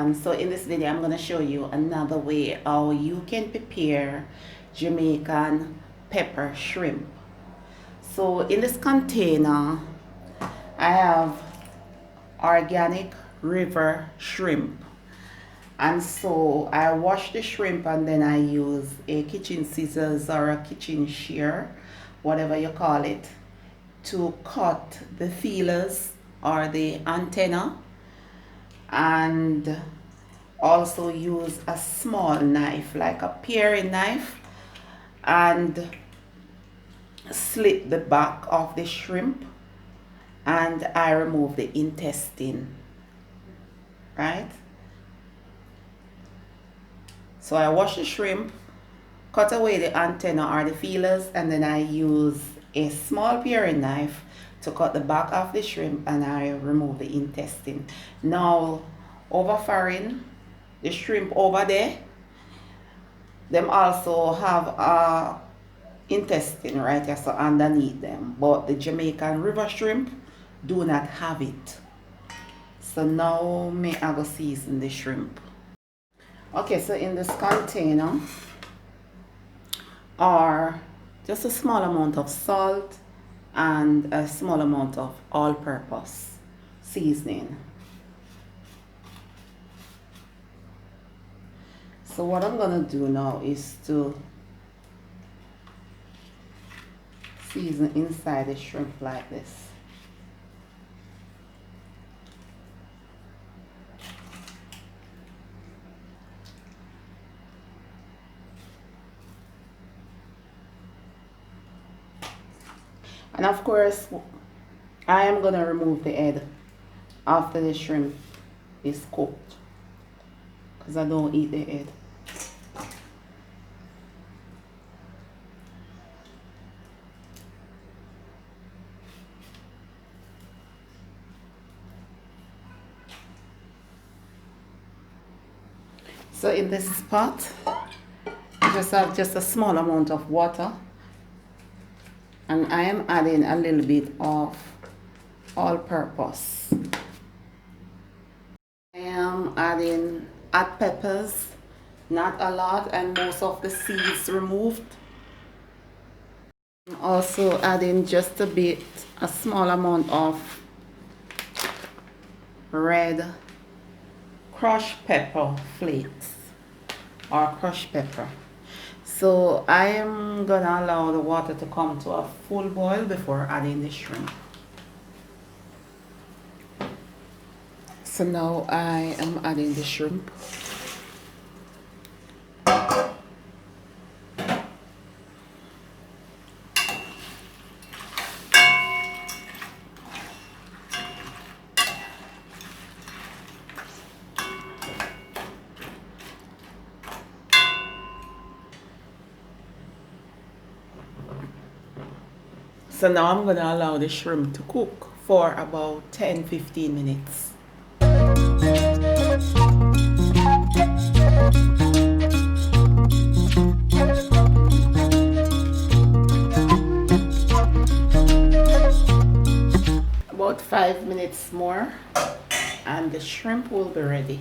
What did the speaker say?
everyone. So in this video I'm going to show you another way how you can prepare Jamaican pepper shrimp. So in this container I have organic river shrimp, and so I wash the shrimp and then I use a kitchen scissors or a kitchen shear, whatever you call it, to cut the feelers or the antenna, and also use a small knife like a paring knife and slit the back of the shrimp, and I remove the intestine, right? So I wash the shrimp, cut away the antenna or the feelers, and then I use a small paring knife to cut the back of the shrimp, and I remove the intestine. Now over foreign, the shrimp over there, them also have a intestine right here, so underneath them, but the Jamaican river shrimp do not have it. So now I go season the shrimp. Okay, so in this container are just a small amount of salt and a small amount of all-purpose seasoning. So what I'm gonna do now is to season inside the shrimp like this. And of course, I am gonna remove the head after the shrimp is cooked, because I don't eat the head. So in this pot, I just have just a small amount of water, and I am adding a little bit of all-purpose. I am adding hot peppers, not a lot, and most of the seeds removed. I'm also adding just a small amount of red crushed pepper flakes or crushed pepper. So I am gonna allow the water to come to a full boil before adding the shrimp. So now I am adding the shrimp. So now I'm going to allow the shrimp to cook for about 10-15 minutes. About 5 minutes more and the shrimp will be ready.